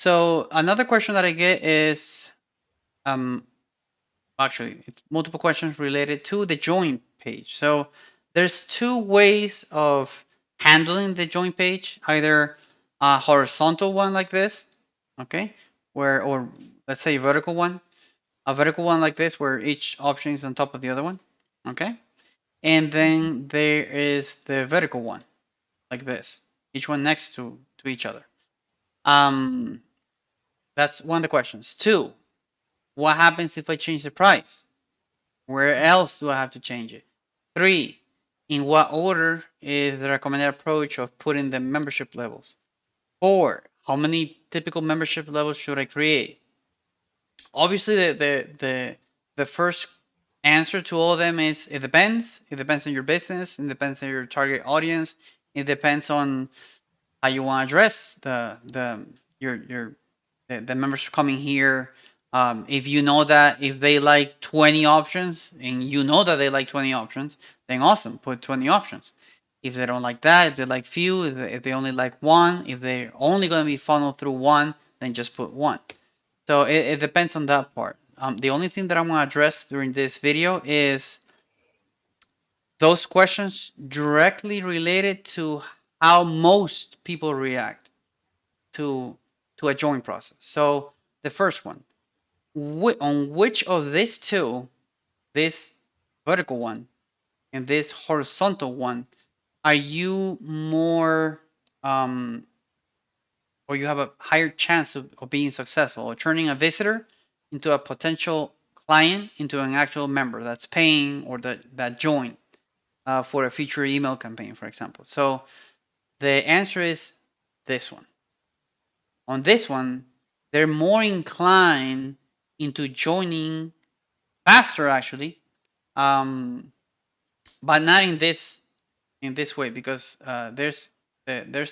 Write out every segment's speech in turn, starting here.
So another question that I get is, actually, it's multiple questions related to the join page. So there's two ways of handling the join page, either a horizontal one like this, okay, or let's say a vertical one like this, where each option is on top of the other one, okay, and then there is the vertical one like this, each one next to each other. Um, that's one of the questions. Two, what happens if I change the price? Where else do I have to change it? Three, in what order is the recommended approach of putting the membership levels? Four, how many typical membership levels should I create? Obviously, the first answer to all of them is it depends. It depends on your business. It depends on your target audience. It depends on how you want to address the members coming here. If you know that if they like 20 options and you know that they like 20 options, then awesome, put 20 options. If they don't like that, if they like few, if they only like one, if they're only going to be funneled through one, then just put one. So it depends on that part. The only thing that I'm going to address during this video is those questions directly related to how most people react to a join process. So the first one, on which of these two, this vertical one and this horizontal one, are you more or you have a higher chance of being successful or turning a visitor into a potential client into an actual member that's paying or that joined for a future email campaign, for example? So the answer is this one. On this one, they're more inclined into joining faster, actually, um, but not in this way, because there's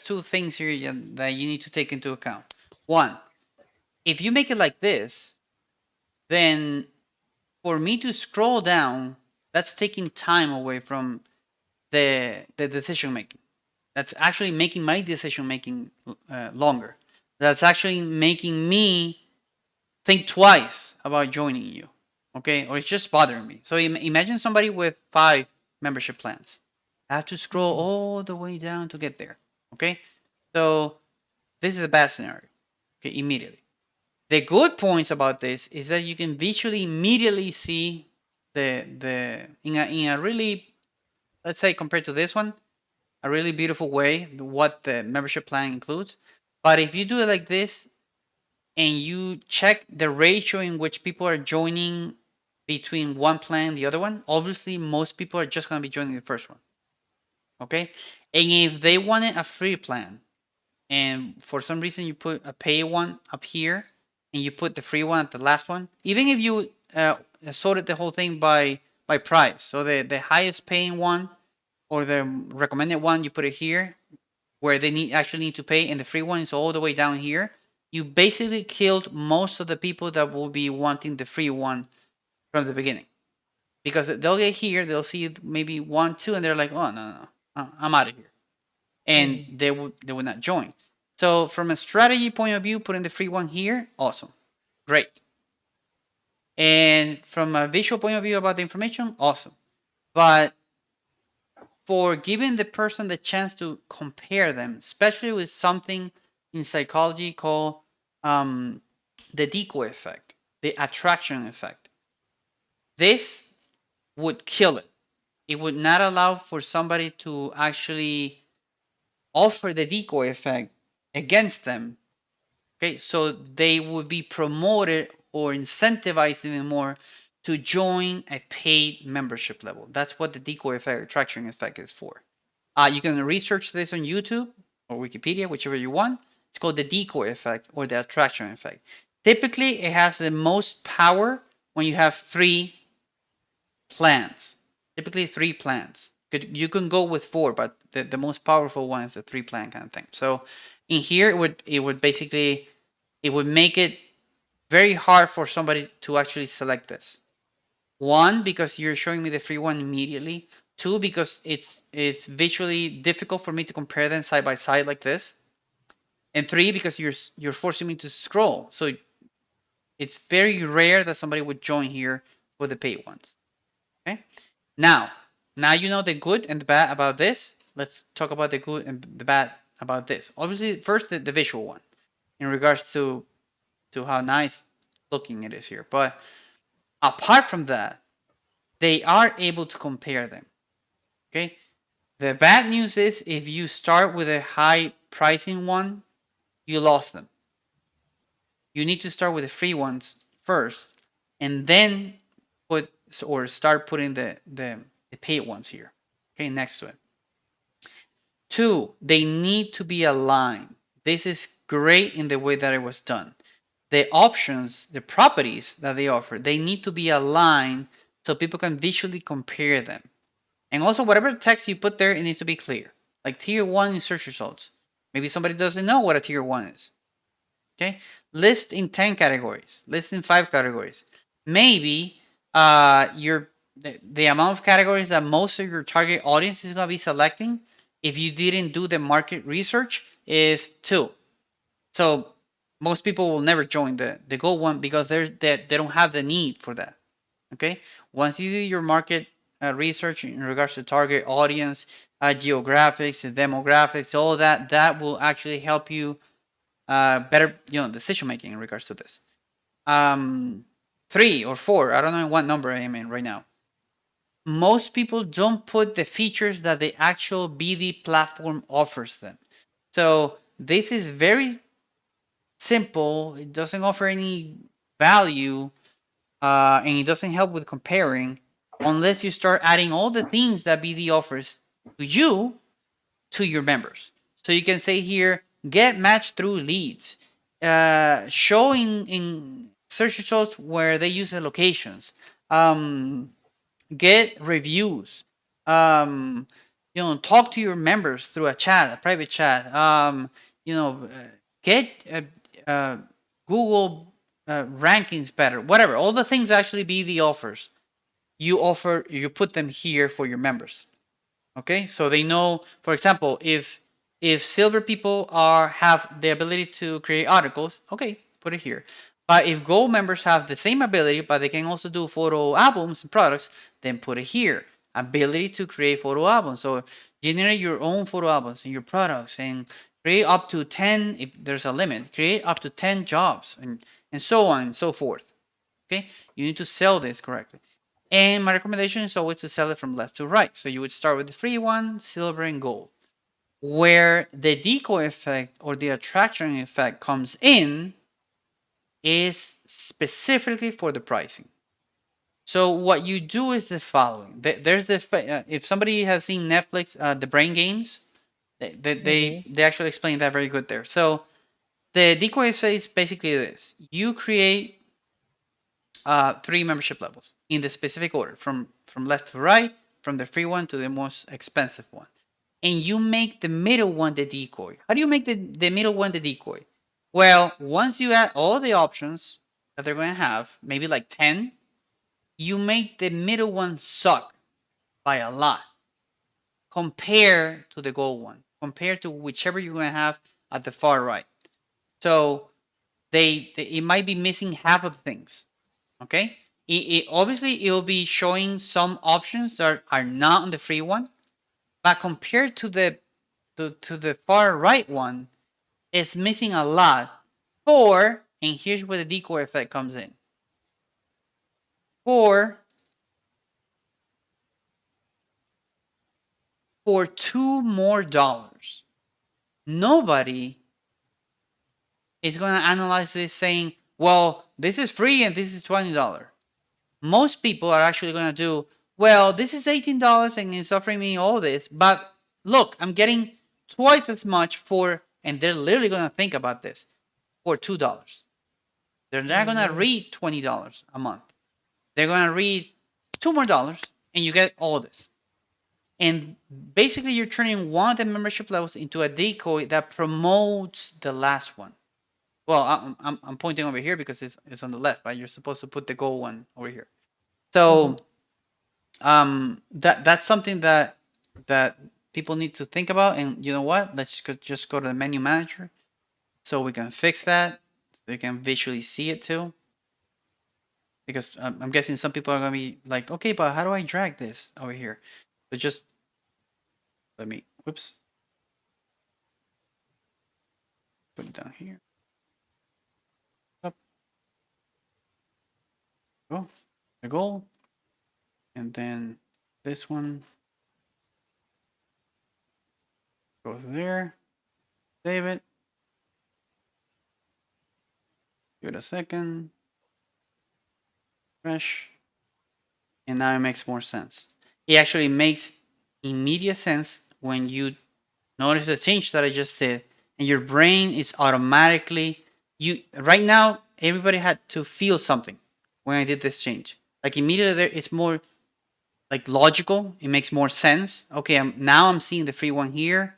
two things here that you need to take into account. One, if you make it like this, then for me to scroll down, that's taking time away from the decision making. That's actually making my decision making longer. That's actually making me think twice about joining you, okay? Or it's just bothering me. So imagine somebody with 5 membership plans. I have to scroll all the way down to get there, okay? So this is a bad scenario, okay, immediately. The good points about this is that you can visually immediately see the in a really, let's say, compared to this one, a really beautiful way what the membership plan includes. But if you do it like this, and you check the ratio in which people are joining between one plan and the other one, obviously most people are just going to be joining the first one. Okay? And if they wanted a free plan and for some reason you put a pay one up here and you put the free one at the last one, even if you sorted the whole thing by price, so the highest paying one or the recommended one, you put it here where they actually need to pay, and the free one is all the way down here, you basically killed most of the people that will be wanting the free one from the beginning. Because they'll get here, they'll see maybe one, two, and they're like, oh, no, I'm out of here. And they would not join. So from a strategy point of view, putting the free one here, awesome. Great. And from a visual point of view about the information, awesome. But for giving the person the chance to compare them, especially with something in psychology called the decoy effect, the attraction effect. This would kill it. It would not allow for somebody to actually offer the decoy effect against them. Okay, so they would be promoted or incentivized even more to join a paid membership level. That's what the decoy effect, attraction effect is for. You can research this on YouTube or Wikipedia, whichever you want. It's called the decoy effect or the attraction effect. Typically, it has the most power when you have 3 plans. Typically, 3 plans. You can go with 4, but the most powerful one is the 3 plan kind of thing. So in here, it would basically it would make it very hard for somebody to actually select this. One, because you're showing me the free one immediately. Two, because it's visually difficult for me to compare them side by side like this. And 3, because you're forcing me to scroll. So it's very rare that somebody would join here for the paid ones. Okay. Now you know the good and the bad about this. Let's talk about the good and the bad about this. Obviously, first the visual one in regards to how nice looking it is here. But apart from that, they are able to compare them. Okay. The bad news is if you start with a high pricing one, you lost them. You need to start with the free ones first, and then put or start putting the paid ones here. Okay, next to it. 2, they need to be aligned. This is great in the way that it was done. The options, the properties that they offer, they need to be aligned so people can visually compare them. And also, whatever text you put there, it needs to be clear. Like tier 1 in search results. Maybe somebody doesn't know what a tier 1 is. Okay, list in 10 categories, list in 5 categories. Maybe the amount of categories that most of your target audience is going to be selecting, if you didn't do the market research, is 2. So most people will never join the gold one because they don't have the need for that. Okay, once you do your market research in regards to target audience, geographics, and demographics, all that will actually help you better decision making in regards to this. 3 or 4, I don't know what number I am in right now. Most people don't put the features that the actual BD platform offers them. So this is very simple. It doesn't offer any value, and it doesn't help with comparing unless you start adding all the things that BD offers to you to your members. So you can say here, get matched through leads, show in search results where they use the locations, get reviews, talk to your members through a chat, a private chat, get uh, Google rankings better, whatever. All the things actually be the offers. You put them here for your members. Okay, so they know, for example, if silver people have the ability to create articles, okay, put it here. But if gold members have the same ability, but they can also do photo albums and products, then put it here. Ability to create photo albums. So generate your own photo albums and your products and create up to 10, if there's a limit, create up to 10 jobs and so on and so forth. Okay, you need to sell this correctly. And my recommendation is always to sell it from left to right. So you would start with the free one, silver and gold. Where the decoy effect or the attraction effect comes in is specifically for the pricing. So what you do is the following. There's if somebody has seen Netflix, the Brain Games, they actually explain that very good there. So the decoy effect is basically this: you create 3 membership levels in the specific order from left to right, from the free one to the most expensive one, and you make the middle one the decoy. How do you make the middle one the decoy? Well, once you add all the options that they're going to have, maybe like 10, you make the middle one suck by a lot compared to the gold one, compared to whichever you're going to have at the far right. So it might be missing half of the things. Okay, obviously it'll be showing some options that are not on the free one, but compared to the far right one, it's missing a lot. And here's where the decoy effect comes in. For $2 more, nobody is going to analyze this saying, well, this is free and this is $20. Most people are actually going to do, well, this is $18 and it's offering me all this, but look, I'm getting twice as much and they're literally going to think about this, for $2. They're not going to read $20 a month. They're going to read $2 more and you get all this. And basically you're turning one of the membership levels into a decoy that promotes the last one. Well, I'm pointing over here because it's on the left, right? You're supposed to put the gold one over here. So that's something that people need to think about. And you know what? Let's just go to the menu manager So we can fix that. So you can visually see it too. Because I'm guessing some people are gonna be like, okay, but how do I drag this over here? So just let me, whoops, put it down here. Up, go, the goal, and then this one goes there. Save it. Give it a second. Fresh. And now it makes more sense. It actually makes immediate sense when you notice the change that I just did, and your brain is automatically you right now. Everybody had to feel something when I did this change. Like immediately, there it's more like logical. It makes more sense. Okay, I'm seeing the free one here,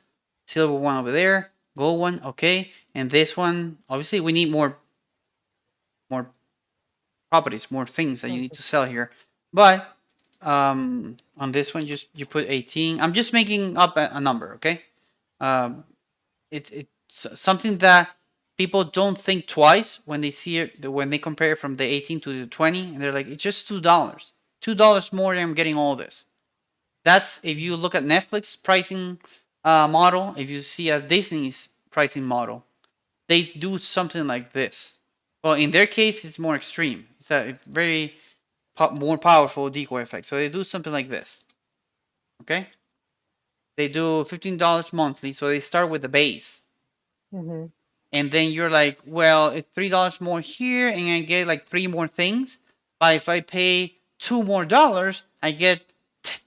silver one over there, gold one. Okay, and this one. Obviously, we need more properties, more things that you need to sell here. But on this one, just you put 18. I'm just making up a number, okay? Um, it's something that people don't think twice when they see it when they compare it from the 18 to the 20, and they're like, it's just $2, $2 more, and I'm getting all this. That's if you look at Netflix pricing model, if you see a Disney's pricing model, they do something like this. Well, in their case, it's more extreme. It's a very more powerful decoy effect. So they do something like this. Okay, they do $15 monthly. So they start with the base, and then you're like, well, it's $3 more here, and I get like three more things. But if I pay $2 more, I get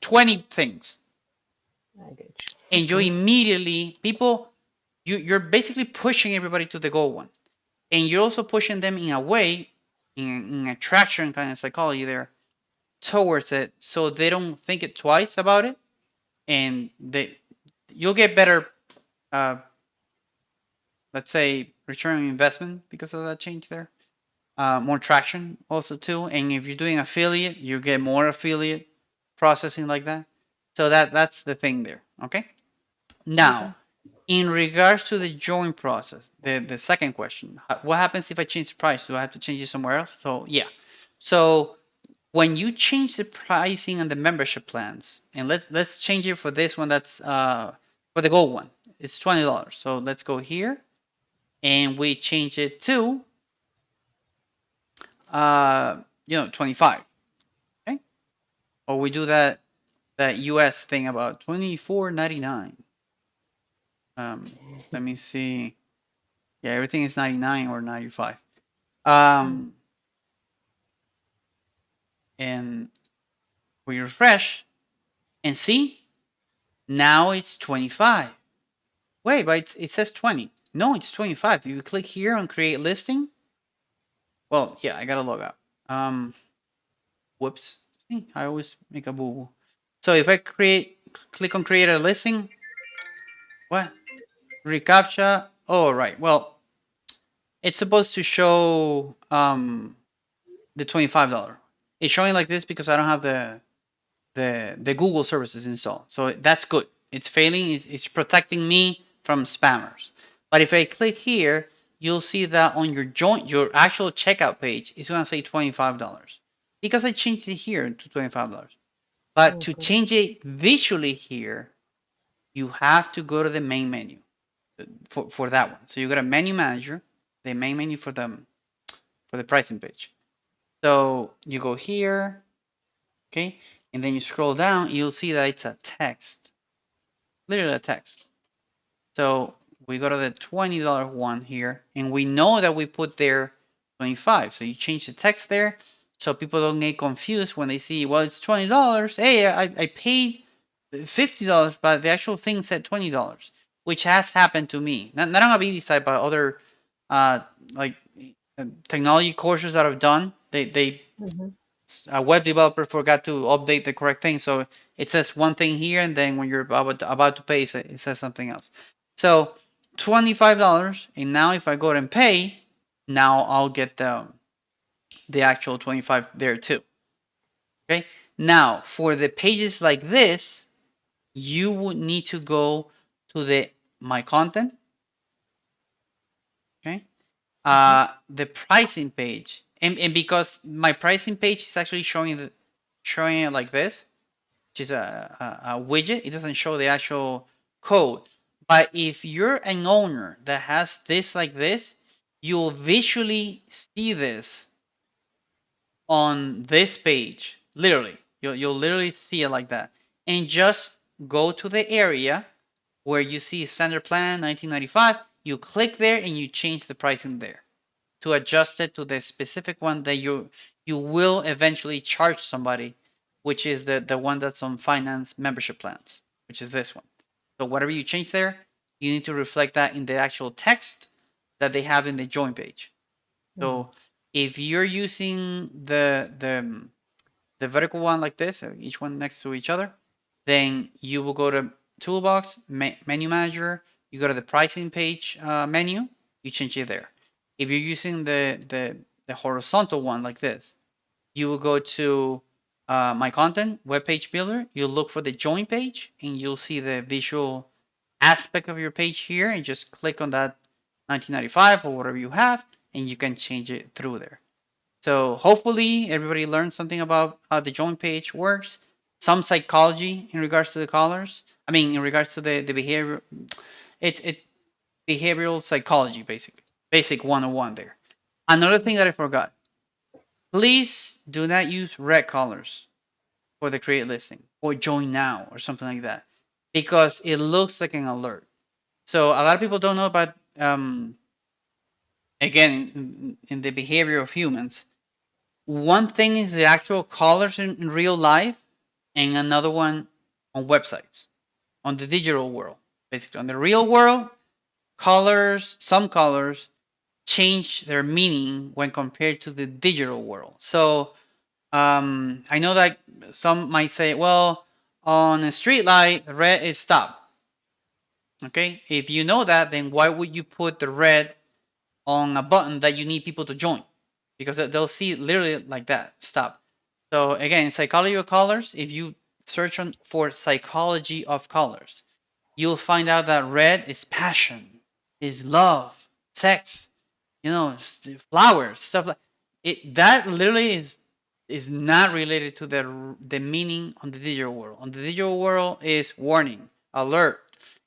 20 things. I get And you immediately people you're basically pushing everybody to the goal one, and you're also pushing them in a way in attraction kind of psychology there towards it, so they don't think it twice about it, and you'll get better uh, let's say return on investment because of that change there, more traction also too, and if you're doing affiliate you get more affiliate processing like that, so that's the thing there. Okay, you. now in regards to the join process, the second question, what happens if I change the price? Do I have to change it somewhere else? So yeah. So when you change the pricing on the membership plans, and let's change it for this one that's for the gold one, it's $20. So let's go here and we change it to 25. Okay? Or we do that US thing about 24.99. Um, let me see. Yeah, everything is 99 or 95. Um, and we refresh and see now it's 25. Wait, but it says 20. No, it's 25. If you click here on create listing, well, yeah, I gotta log out. Whoops. See, I always make a boo boo. So if I click on create a listing, what? Recaptcha. Oh, right. Well, it's supposed to show the $25. It's showing like this because I don't have the Google services installed. So that's good. It's failing. It's protecting me from spammers. But if I click here, you'll see that on your actual checkout page, it's gonna say $25 because I changed it here to $25. But to Okay. change it visually here, you have to go to the main menu for that one. So you got a menu manager, the main menu for the pricing page. So you go here, okay, and then you scroll down, you'll see that it's a text, literally a text. So we go to the $20 one here, and we know that we put there 25. So you change the text there, so people don't get confused when they see, well, it's $20. Hey, I paid $50, but the actual thing said $20, which has happened to me. Not on a BD side, but other uh, like technology courses that I've done. They Mm-hmm. a web developer forgot to update the correct thing, so it says one thing here, and then when you're about to pay, it says something else. So $25, and now if I go ahead and pay, now I'll get the actual 25 there too. Okay. Now for the pages like this, you would need to go to the my content, the pricing page, and because my pricing page is actually showing it like this, which is a widget. It doesn't show the actual code. But if you're an owner that has this like this, you'll visually see this on this page. Literally, you'll literally see it like that. And just go to the area where you see standard plan 1995. You click there and you change the pricing there to adjust it to the specific one that you will eventually charge somebody, which is the one that's on finance membership plans, which is this one. So whatever you change there, you need to reflect that in the actual text that they have in the join page. So if you're using the vertical one like this, each one next to each other, then you will go to Toolbox, Menu Manager, you go to the pricing page menu, you change it there. If you're using the horizontal one like this, you will go to My Content, Web Page Builder, you'll look for the join page, and you'll see the visual aspect of your page here, and just click on that 1995 or whatever you have, and you can change it through there. So hopefully everybody learned something about how the join page works, some psychology in regards to the colors. I mean, in regards to the behavior, it behavioral psychology basically, basic 101 there. Another thing that I forgot: please do not use red colors for the create listing or join now or something like that, because it looks like an alert. So a lot of people don't know about again in the behavior of humans. One thing is the actual colors in real life, and another one on websites, on the digital world. Basically, on the real world, some colors change their meaning when compared to the digital world. So I know that some might say, well, on a street light, red is stop. Okay, if you know that, then why would you put the red on a button that you need people to join? Because they'll see literally like that, stop. So again, psychology of colors, if you search for psychology of colors, you'll find out that red is passion, is love, sex, flowers, stuff like it. That literally is not related to the meaning on the digital world. On the digital world is warning, alert,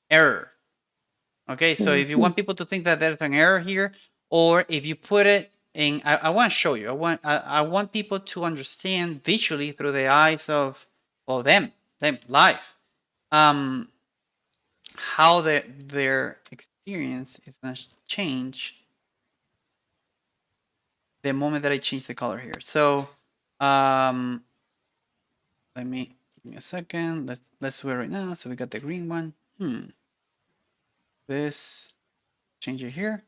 error. Okay, so if you want people to think that there's an error here, or if you put it in, I want to show you. I want people to understand visually through the eyes of them live, um, how their experience is going to change the moment that I change the color here. So let me give me a second. Let's do it right now. So we got the green one. This change it here.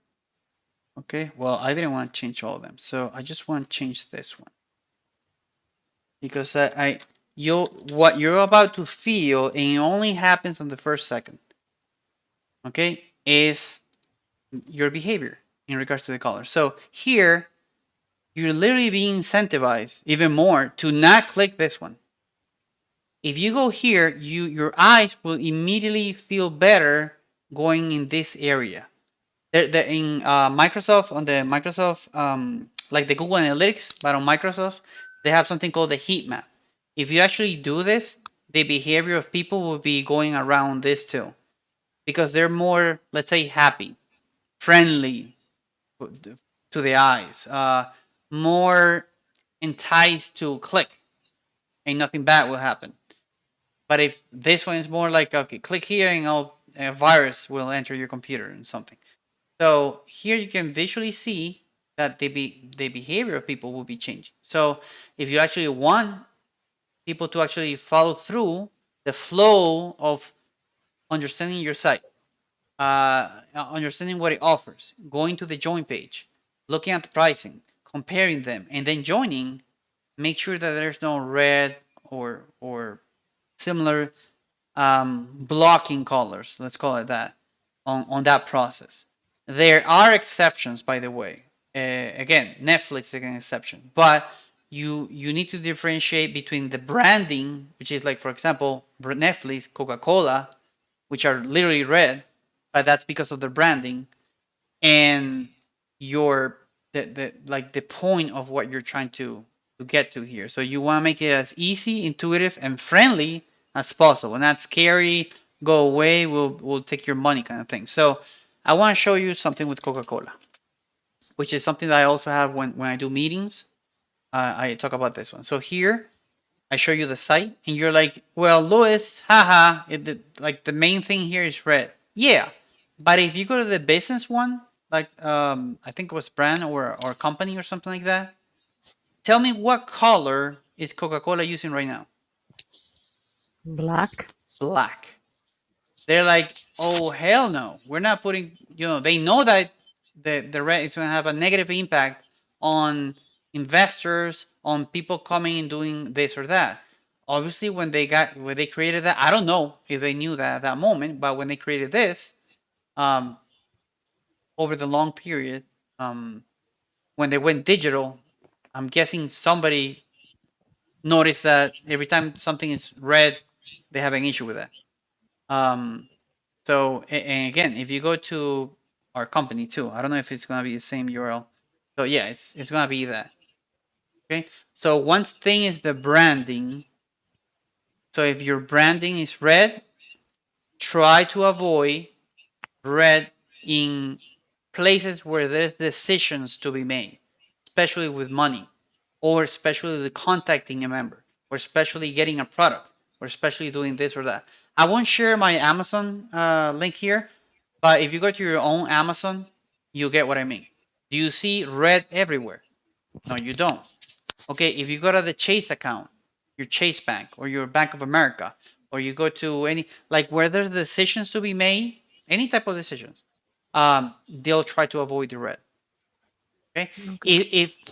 Okay, well, I didn't want to change all of them, so I just want to change this one because what you're about to feel, and it only happens on the first second. Okay, is your behavior in regards to the color. So here, you're literally being incentivized even more to not click this one. If you go here, your eyes will immediately feel better going in this area. In Microsoft, on the Microsoft, like the Google Analytics, but on Microsoft, they have something called the heat map. If you actually do this, the behavior of people will be going around this too, because they're more, let's say, happy, friendly to the eyes, more enticed to click, and nothing bad will happen. But if this one is more like, okay, click here and a virus will enter your computer and something. So here you can visually see that the behavior of people will be changing. So if you actually want people to actually follow through the flow of understanding your site, understanding what it offers, going to the join page, looking at the pricing, comparing them, and then joining, make sure that there's no red or similar blocking colors, let's call it that, on that process. There are exceptions, by the way. Again, Netflix is an exception, but you need to differentiate between the branding, which is like, for example, Netflix, Coca-Cola, which are literally red, but that's because of their branding, and your the point of what you're trying to get to here. So you want to make it as easy, intuitive, and friendly as possible. Not scary, go away, we'll take your money kind of thing. So I want to show you something with Coca-Cola, which is something that I also have when I do meetings. I talk about this one. So here I show you the site, and you're like, well, Louis, haha, like the main thing here is red. Yeah, but if you go to the business one, like I think it was brand or company or something like that, tell me what color is Coca-Cola using right now? Black. Black. They're like, oh hell no, we're not putting. They know that the red is going to have a negative impact on investors, on people coming and doing this or that. Obviously, when they created that, I don't know if they knew that at that moment, but when they created this, um, over the long period, um, when they went digital, I'm guessing somebody noticed that every time something is red, they have an issue with that. Um, So, and again, if you go to our company too, I don't know if it's gonna be the same URL. So yeah, it's gonna be that. Okay. So one thing is the branding. So if your branding is red, try to avoid red in places where there's decisions to be made, especially with money, or especially the contacting a member, or especially getting a product, or especially doing this or that. I won't share my Amazon link here, but if you go to your own Amazon, you'll get what I mean. Do you see red everywhere? No, you don't. Okay, if you go to the Chase account, your Chase Bank or your Bank of America, or you go to any like where there's decisions to be made, any type of decisions, they'll try to avoid the red. Okay, Okay.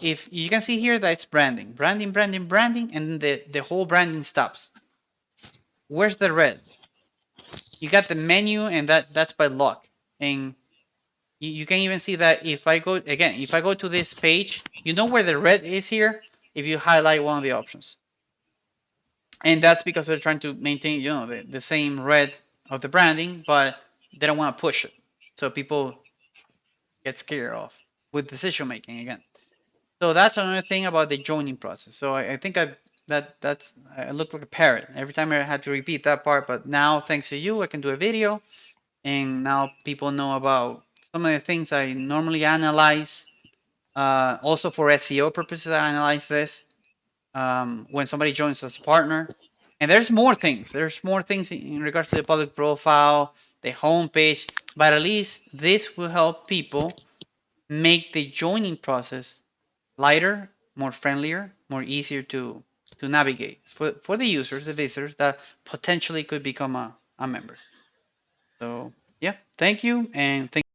if you can see here that it's branding, branding, branding, branding, and the whole branding stops. Where's the red? You got the menu, and that's by lock, and you can even see that if I go again, if I go to this page, you know where the red is here if you highlight one of the options. And that's because they're trying to maintain, the same red of the branding, but they don't want to push it. So people get scared off with decision making again. So that's another thing about the joining process. So I think I look like a parrot every time I had to repeat that part. But now, thanks to you, I can do a video, and now people know about some of the things I normally analyze. Also for SEO purposes, I analyze this when somebody joins as a partner. And there's more things. There's more things in regards to the public profile, the homepage, but at least this will help people make the joining process lighter, more friendlier, more easier to navigate for the users, the visitors that potentially could become a member. So yeah, thank you and thank